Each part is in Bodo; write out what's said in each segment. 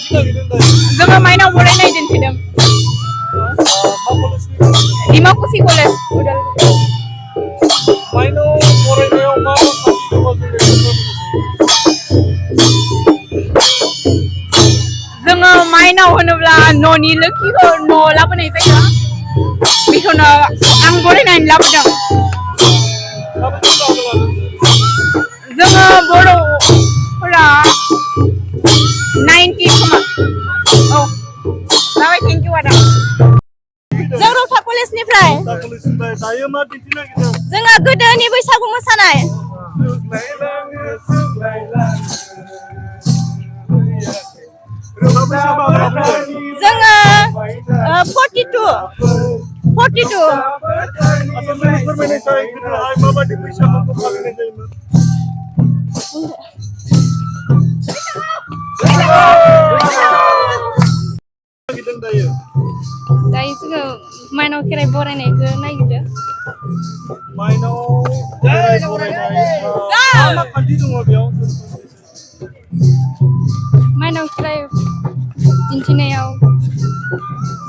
जोङो माइनाव बरायनाय दिन्थिदों डिमाकुसि कलेज माइनाव बरायनायाव मा मा खान्थि दङ जोङो माइनाव होनोब्ला न'नि लोखिखौ न'आव लाबोनाय जायो बेखौनो आं बरायनानै लाबोदों जोङो बर'फोरा 90 खोमा औ जाबाय थेंक इउ आदा जों रौता कलेजनिफ्राय जोङो गोदोनि बैसागु मोसानाय जोङो 42 दायो जोङो माइनाव खेराइ बरायनायखौ नागिरदों माइनाव बरायनाय मा खान्थि दङ बेयाव माइनाव खेराइ दिन्थिनायाव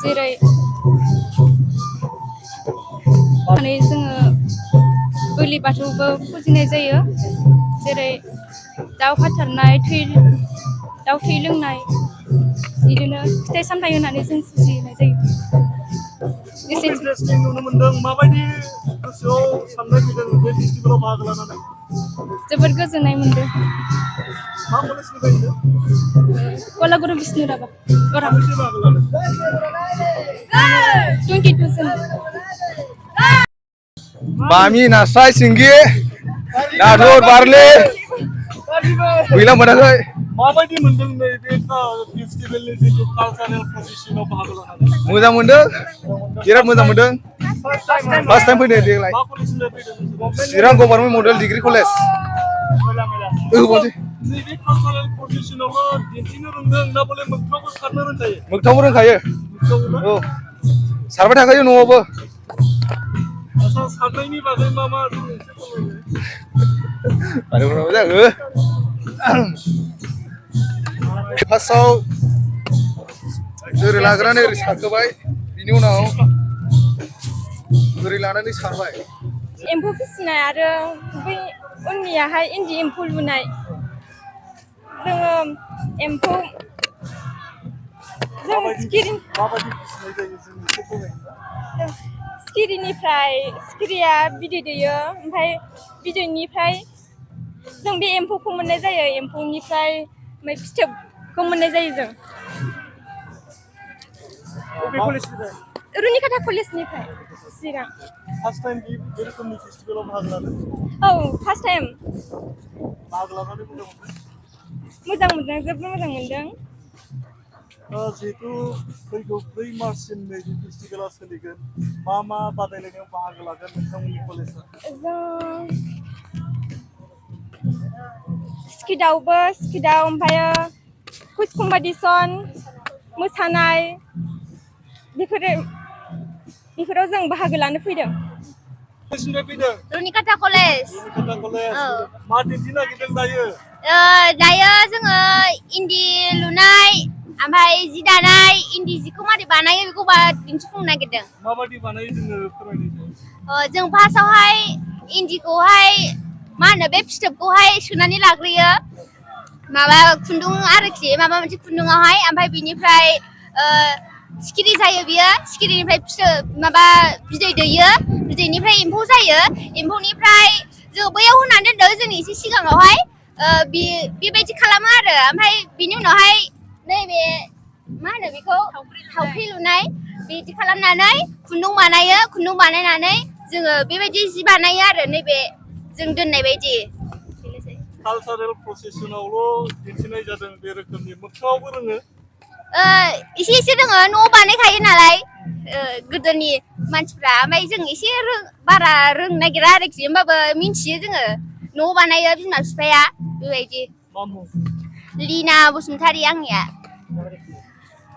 जेरै जोङो बोलि बाथौबो फुजिनाय जायो जेरै दाउ हाथारनाय दाउ थै लोंनाय बिदिनो फिथाइ सामथाइ होनानै जों फुजिनाय जायो इन्टारेस्टिं नुनो मोनदों माबायदि गोसोआव साननाय फैदों बे फेस्टिभेलाव बाहागो लानानै जोबोद गोजोननाय मोनदों मा कलेजनिफ्राय होनदों कलागुरु विष्णु राभा साबैसे बाहागो लादों 22 जोन बामि नास्राय सिंगि नाथुर बारलि गैला मोनाखै माबायदि मोनदों नैबे फेस्टिभेलनि जितु कालचारेल पजिशनाव बाहागो लानानै मोजां मोनदों बिराद मोजां मोनदों फार्स्ट टाइम फैदों देग्लाय मा कलेजनिफ्राय फैदों चिरां गभर्नमेन्ट मडेल डिग्री कलेज नैबे कालचारेल पजिशनावल' दिन्थिनो रोंदों ना बले मोगथाङावबो सारनो रोंखायो मोगथाङावबो रोंखायो औ सारबाय थाखायो न'आवबो आसा सारनायनि बागै मा मा दं एसे फोरमायदो जाखो फार्स्टआव ओरै लाग्रानै ओरै सारखोबाय बिनि उनाव ओरै लानानै सारबाय एम्फौ फिसिनाय आरो बै उननियाहाय इन्दि एम्फौ लुनाय जोङो एम्फौ जों सिखिरिनिफ्राय सिखिरिया बिदै दैयो ओमफ्राय बिदैनिफ्राय जों बे एम्फौखौ मोननाय जायो एम्फौनिफ्राय फिथोबखौ मोननाय जायो जों रुनिकाटा कलेजनिफ्राय चिरां फार्स्ट टाइम बे रोखोमनि फेस्टिभेलाव बाहागो लादों औ फार्स्ट टाइम बाहागो लानानै मोजां मोनदों जोबोद मोजां मोनदों जिहेतु फैगौ 4 मार्चसिम नैबे फेस्टिभेला सोलिगोन मा बादायलायनायाव बाहागो लागोन नोंथांमोननि कलेजआ जों स्किटआव ओमफ्रायो कुइज कम्पिटिसन मोसानाय बेफोराव जों बाहागो लानो फैदों रुनिकाटा कलेज मा दिन्थिनो नागिरदों दायो जोङो इन्दि लुनाय ओमफ्राय जि दानाय इन्दि जिखौ मारै बानायो बेखौ दिन्थिफुंनो नागिरदों माबायदि बानायो जोङो फोरमायनोसै जों फार्स्टआवहाय इन्दिखौहाय मा होनो बे फिथोबखौहाय सोनानै लाग्रोयो माबा खुन्दुं आरोखि माबा मोनसे खुन्दुङावहाय ओमफ्राय बिनिफ्राय सिखिरि जायो बियो सिखिरिनिफ्राय फिथोब माबा बिदै दैयो बिदैनिफ्राय एम्फौ जायो एम्फौनिफ्राय जों बैयाव होनानै दोनदों जों एसे सिगाङावहाय बेबायदि खालामो आरो ओमफ्राय बिनि उनावहाय नैबे मा होनो बेखौ थावख्रि लुनाय बिदि खालामनानै खुन्दुं बानायनानै जोङो बेबायदि जि बानायो आरो नैबे जों दोननाय बायदि कालचारेल प्रसेसनावल' दिन्थिनाय जादों बे रोखोमनि मोगथाङावबो रोङो एसे रोङो न'आव बानायखायो नालाय गोदोनि मानसिफ्रा ओमफ्राय जों एसे बारा रोंनो नागिरा आरोखि होमबाबो मिन्थियो जोङो न'आव बानायो बिमा बिफाया बेबायदि लिना बसुमतारी आंनिया